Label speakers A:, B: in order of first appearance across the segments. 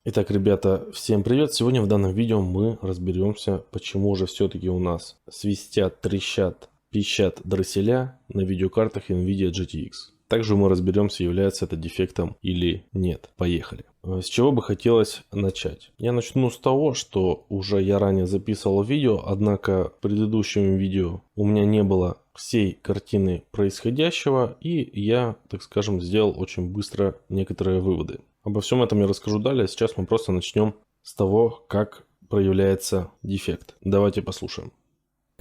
A: Итак, ребята, всем привет! Сегодня в данном видео мы разберемся, почему же все-таки у нас свистят, трещат, пищат дросселя на видеокартах NVIDIA GTX. Также мы разберемся, является это дефектом или нет. Поехали. С чего бы хотелось начать? Я начну с того, что уже я ранее записывал видео, однако в предыдущем видео у меня не было всей картины происходящего, и я, так скажем, сделал очень быстро некоторые выводы. Обо всем этом я расскажу далее. Сейчас мы просто начнем с того, как проявляется дефект. Давайте послушаем.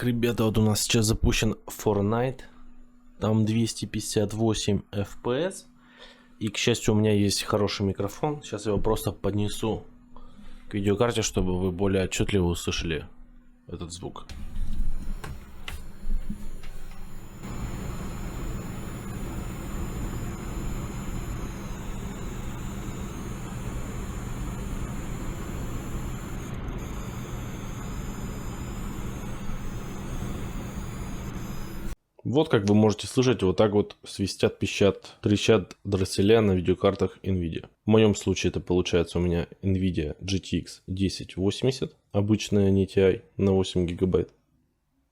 A: Ребята, вот у нас сейчас запущен Fortnite. Там 258 FPS. И, к счастью, у меня есть хороший микрофон. Сейчас я его просто поднесу к видеокарте, чтобы вы более отчетливо услышали этот звук. Вот как вы можете слышать, вот так вот свистят, пищат, трещат дросселя на видеокартах NVIDIA. В моем случае это получается у меня NVIDIA GTX 1080, обычная не TI на 8 гигабайт.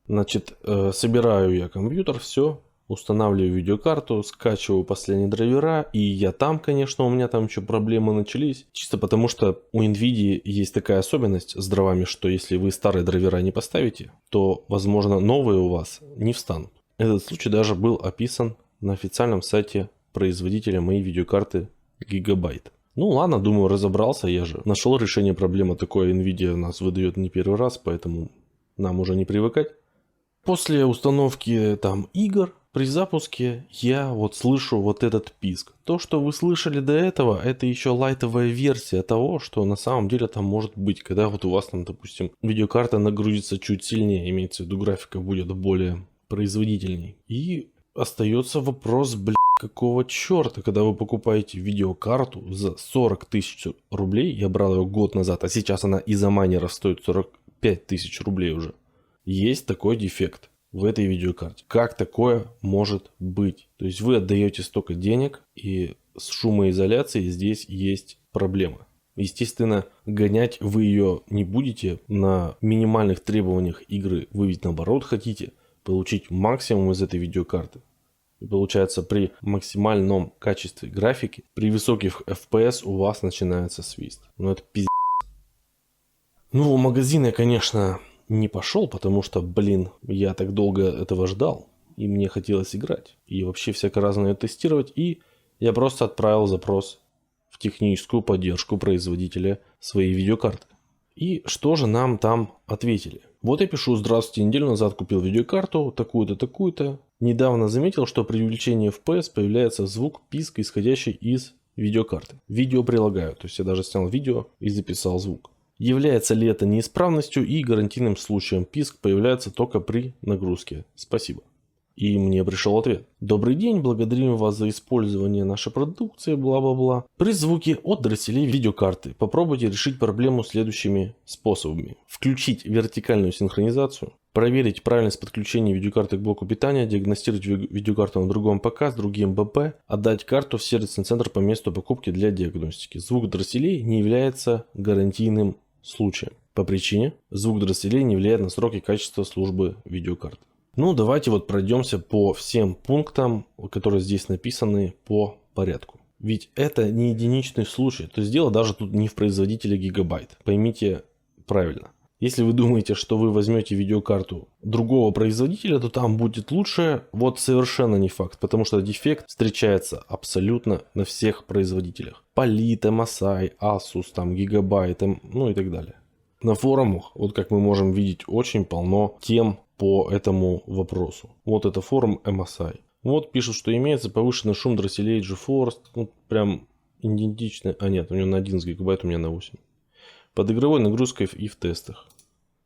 A: Значит, собираю я компьютер, все, устанавливаю видеокарту, скачиваю последние драйвера, и я там, конечно, у меня там еще проблемы начались. Чисто потому, что у NVIDIA есть такая особенность с дровами, что если вы старые драйвера не поставите, то, возможно, новые у вас не встанут. Этот случай даже был описан на официальном сайте производителя моей видеокарты Gigabyte. Ну ладно, думаю, разобрался, я же нашел решение проблемы. Такое NVIDIA нас выдает не первый раз, поэтому нам уже не привыкать. После установки там игр при запуске я вот слышу вот этот писк. То, что вы слышали до этого, это еще лайтовая версия того, что на самом деле там может быть, когда вот у вас там, допустим, видеокарта нагрузится чуть сильнее, имеется в виду графика будет более производительней. И остается вопрос, какого черта, когда вы покупаете видеокарту за 40 тысяч рублей, я брал ее год назад, а сейчас она из-за майнеров стоит 45 тысяч рублей уже. Есть такой дефект в этой видеокарте. Как такое может быть? То есть вы отдаете столько денег, и с шумоизоляцией здесь есть проблема. Естественно, гонять вы ее не будете на минимальных требованиях игры. Вы ведь наоборот хотите получить максимум из этой видеокарты. И получается, при максимальном качестве графики, при высоких FPS у вас начинается свист. Ну это пиздец. Ну, в магазин я, конечно, не пошел, потому что, я так долго этого ждал. И мне хотелось играть. И вообще всяко разное тестировать. И я просто отправил запрос в техническую поддержку производителя своей видеокарты. И что же нам там ответили? Вот я пишу: здравствуйте, неделю назад купил видеокарту, такую-то, такую-то. Недавно заметил, что при увеличении FPS появляется звук писка, исходящий из видеокарты. Видео прилагаю, то есть я даже снял видео и записал звук. Является ли это неисправностью и гарантийным случаем? Писк появляется только при нагрузке. Спасибо. И мне пришел ответ. Добрый день, благодарим вас за использование нашей продукции, бла-бла-бла. При звуке от дросселей видеокарты попробуйте решить проблему следующими способами. Включить вертикальную синхронизацию, проверить правильность подключения видеокарты к блоку питания, диагностировать видеокарту на другом ПК с другим БП, отдать карту в сервисный центр по месту покупки для диагностики. Звук дросселей не является гарантийным случаем. По причине, звук дросселей не влияет на срок и качество службы видеокарты. Ну, давайте вот пройдемся по всем пунктам, которые здесь написаны, по порядку. Ведь это не единичный случай. То есть дело даже тут не в производителе Gigabyte. Поймите правильно. Если вы думаете, что вы возьмете видеокарту другого производителя, то там будет лучше, вот совершенно не факт. Потому что дефект встречается абсолютно на всех производителях. Polit, MSI, Asus, там, Gigabyte, ну и так далее. На форумах, вот как мы можем видеть, очень полно тем по этому вопросу. Вот это форум MSI. Вот пишут, что имеется повышенный шум дросселей GeForce. Ну, прям идентичный. А нет, у него на 11 гигабайт, у меня на 8. Под игровой нагрузкой и в тестах.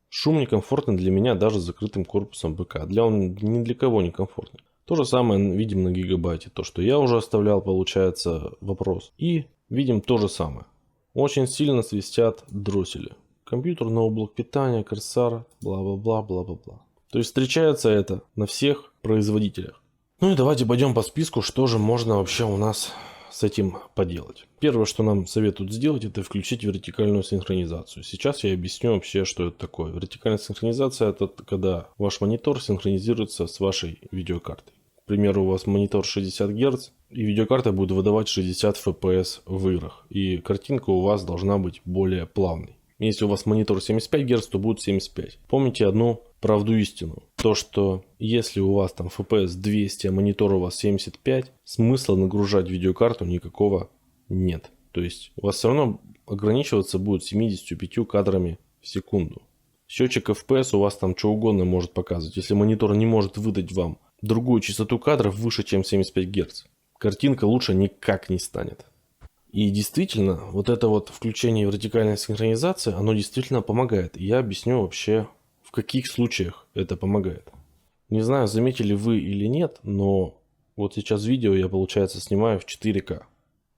A: Шум некомфортный для меня даже с закрытым корпусом БК. Ни для кого не комфортный. То же самое видим на гигабайте. То, что я уже оставлял, получается, вопрос. И видим то же самое. Очень сильно свистят дроссели. Компьютер, ноутбук питания, Corsair, бла-бла-бла, бла-бла-бла. То есть встречается это на всех производителях. Ну и давайте пойдем по списку, что же можно вообще у нас с этим поделать? Первое, что нам советуют сделать, это включить вертикальную синхронизацию. Сейчас я объясню вообще, что это такое. Вертикальная синхронизация – это когда ваш монитор синхронизируется с вашей видеокартой. К примеру, у вас монитор 60 Гц, и видеокарта будет выдавать 60 FPS в играх. И картинка у вас должна быть более плавной. Если у вас монитор 75 Гц, то будет 75. Помните одну правду истину. То, что если у вас там FPS 200, а монитор у вас 75, смысла нагружать видеокарту никакого нет. То есть у вас все равно ограничиваться будет 75 кадрами в секунду. Счетчик FPS у вас там что угодно может показывать. Если монитор не может выдать вам другую частоту кадров выше, чем 75 Гц, картинка лучше никак не станет. И действительно, вот это вот включение вертикальной синхронизации, оно действительно помогает. И я объясню вообще, в каких случаях это помогает. Не знаю, заметили вы или нет, но вот сейчас видео я, получается, снимаю в 4К.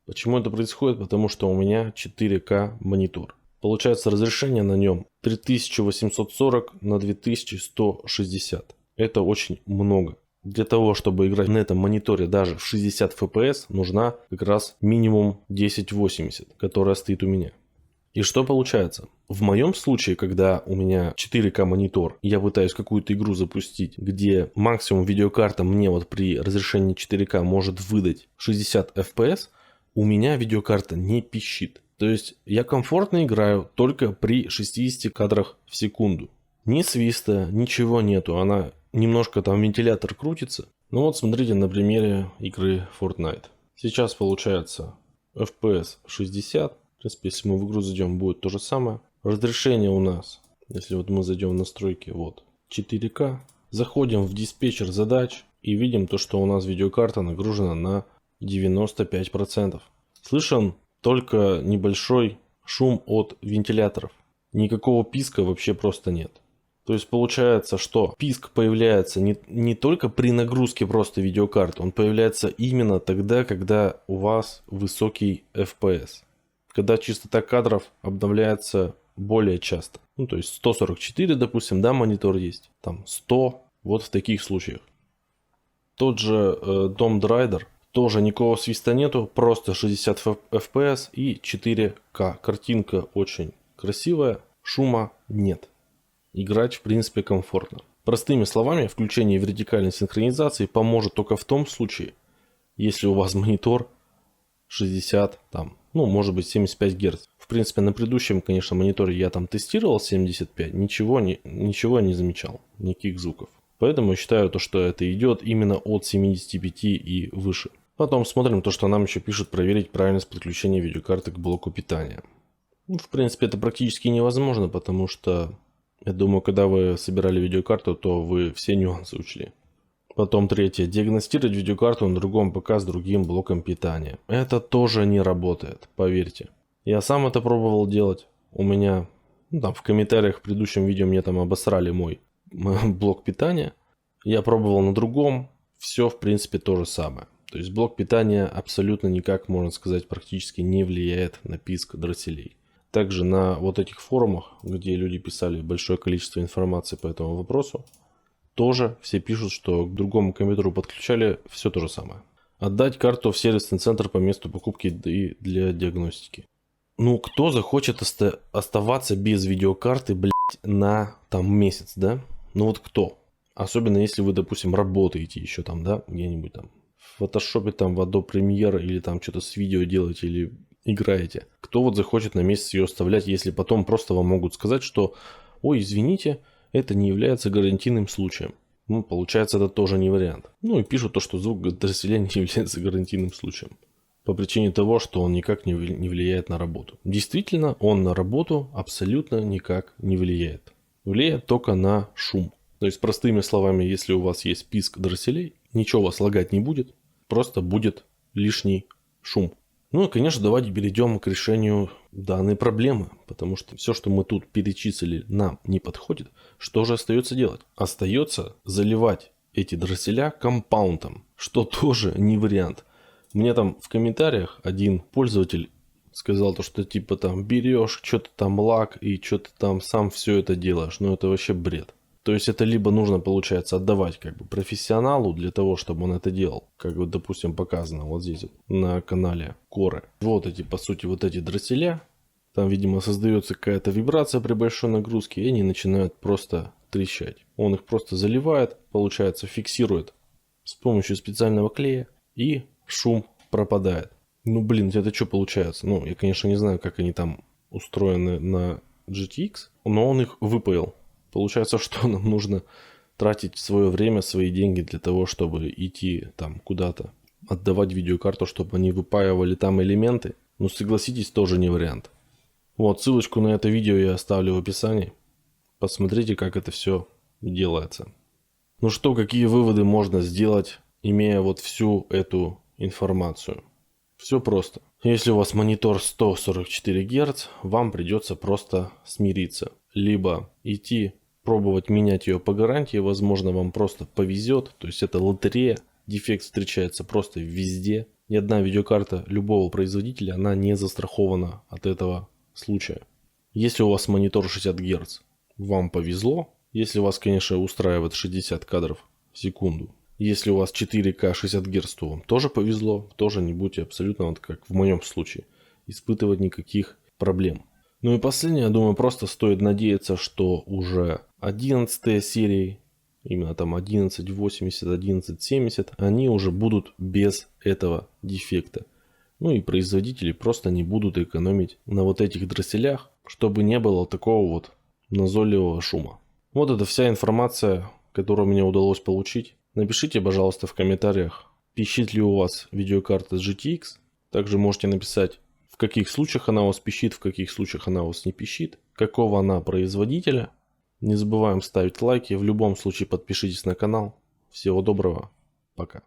A: Почему это происходит? Потому что у меня 4К монитор. Получается, разрешение на нем 3840 на 2160. Это очень много. Для того, чтобы играть на этом мониторе даже в 60 FPS, нужна как раз минимум 1080, которая стоит у меня. И что получается? В моем случае, когда у меня 4К монитор, я пытаюсь какую-то игру запустить, где максимум видеокарта мне вот при разрешении 4К может выдать 60 FPS, у меня видеокарта не пищит. То есть я комфортно играю только при 60 кадрах в секунду. Ни свиста, ничего нету, она немножко там вентилятор крутится. Ну вот смотрите на примере игры Fortnite. Сейчас получается FPS 60. В принципе, если мы в игру зайдем, будет то же самое. Разрешение у нас, если вот мы зайдем в настройки, вот 4К. Заходим в диспетчер задач и видим то, что у нас видеокарта нагружена на 95%. Слышен только небольшой шум от вентиляторов. Никакого писка вообще просто нет. То есть получается, что писк появляется не только при нагрузке просто видеокарты, он появляется именно тогда, когда у вас высокий FPS. Когда частота кадров обновляется более часто. Ну, то есть 144, допустим, да, монитор есть. Там 100, вот в таких случаях. Тот же Tomb Raider, тоже никакого свиста нету, просто 60 FPS и 4К. Картинка очень красивая, шума нет. Играть в принципе комфортно. Простыми словами, включение вертикальной синхронизации поможет только в том случае, если у вас монитор 60, там, ну может быть 75 Гц. В принципе на предыдущем, конечно, мониторе я там тестировал 75, ничего не замечал, никаких звуков. Поэтому я считаю, то, что это идет именно от 75 и выше. Потом смотрим то, что нам еще пишут проверить правильность подключения видеокарты к блоку питания. Ну, в принципе это практически невозможно, потому что я думаю, когда вы собирали видеокарту, то вы все нюансы учли. Потом третье. Диагностировать видеокарту на другом ПК с другим блоком питания. Это тоже не работает, поверьте. Я сам это пробовал делать. У меня, ну, там в комментариях в предыдущем видео мне там обосрали мой блок питания. Я пробовал на другом. Все в принципе то же самое. То есть блок питания абсолютно никак, можно сказать, практически не влияет на писк дросселей. Также на вот этих форумах, где люди писали большое количество информации по этому вопросу, тоже все пишут, что к другому компьютеру подключали все то же самое. Отдать карту в сервисный центр по месту покупки и для диагностики. Ну, кто захочет оставаться без видеокарты, блядь, на там месяц, да? Ну вот кто? Особенно если вы, допустим, работаете еще там, да, где-нибудь там в фотошопе, там в Adobe Premiere или там что-то с видео делаете или играете. Кто вот захочет на месяц ее оставлять, если потом просто вам могут сказать, что ой, извините, это не является гарантийным случаем. Ну, получается, это тоже не вариант. Ну и пишут то, что звук дросселя не является гарантийным случаем. По причине того, что он никак не влияет на работу. Действительно, он на работу абсолютно никак не влияет. Влияет только на шум. То есть, простыми словами, если у вас есть писк дросселей, ничего у вас лагать не будет, просто будет лишний шум. Ну и, конечно, давайте перейдем к решению данной проблемы, потому что все, что мы тут перечислили, нам не подходит. Что же остается делать? Остается заливать эти дросселя компаундом, что тоже не вариант. Мне там в комментариях один пользователь сказал то, что типа там берешь что-то там лаг и что-то там сам все это делаешь. Ну это вообще бред. То есть это либо нужно, получается, отдавать как бы профессионалу для того, чтобы он это делал. Как вот, допустим, показано вот здесь вот на канале Core. Вот эти, по сути, вот эти дросселя. Там, видимо, создается какая-то вибрация при большой нагрузке, и они начинают просто трещать. Он их просто заливает, получается, фиксирует с помощью специального клея, и шум пропадает. Ну, блин, это что получается? Ну, я, конечно, не знаю, как они там устроены на GTX, но он их выпаял. Получается, что нам нужно тратить свое время, свои деньги для того, чтобы идти там куда-то, отдавать видеокарту, чтобы они выпаивали там элементы. Ну, согласитесь, тоже не вариант. Вот, ссылочку на это видео я оставлю в описании. Посмотрите, как это все делается. Ну что, какие выводы можно сделать, имея вот всю эту информацию? Все просто. Если у вас монитор 144 Гц, вам придется просто смириться. Либо идти пробовать менять ее по гарантии, возможно, вам просто повезет. То есть это лотерея, дефект встречается просто везде. Ни одна видеокарта любого производителя, она не застрахована от этого случая. Если у вас монитор 60 Гц, вам повезло. Если вас, конечно, устраивает 60 кадров в секунду. Если у вас 4К 60 Гц, то вам тоже повезло. Тоже не будете абсолютно, вот как в моем случае, испытывать никаких проблем. Ну и последнее, я думаю, просто стоит надеяться, что уже 11 серии, именно там 1180, 1170, они уже будут без этого дефекта. Ну и производители просто не будут экономить на вот этих дросселях, чтобы не было такого вот назойливого шума. Вот это вся информация, которую мне удалось получить. Напишите, пожалуйста, в комментариях, пищит ли у вас видеокарта GTX. Также можете написать, в каких случаях она у вас пищит, в каких случаях она у вас не пищит, какого она производителя. Не забываем ставить лайки, в любом случае подпишитесь на канал. Всего доброго, пока.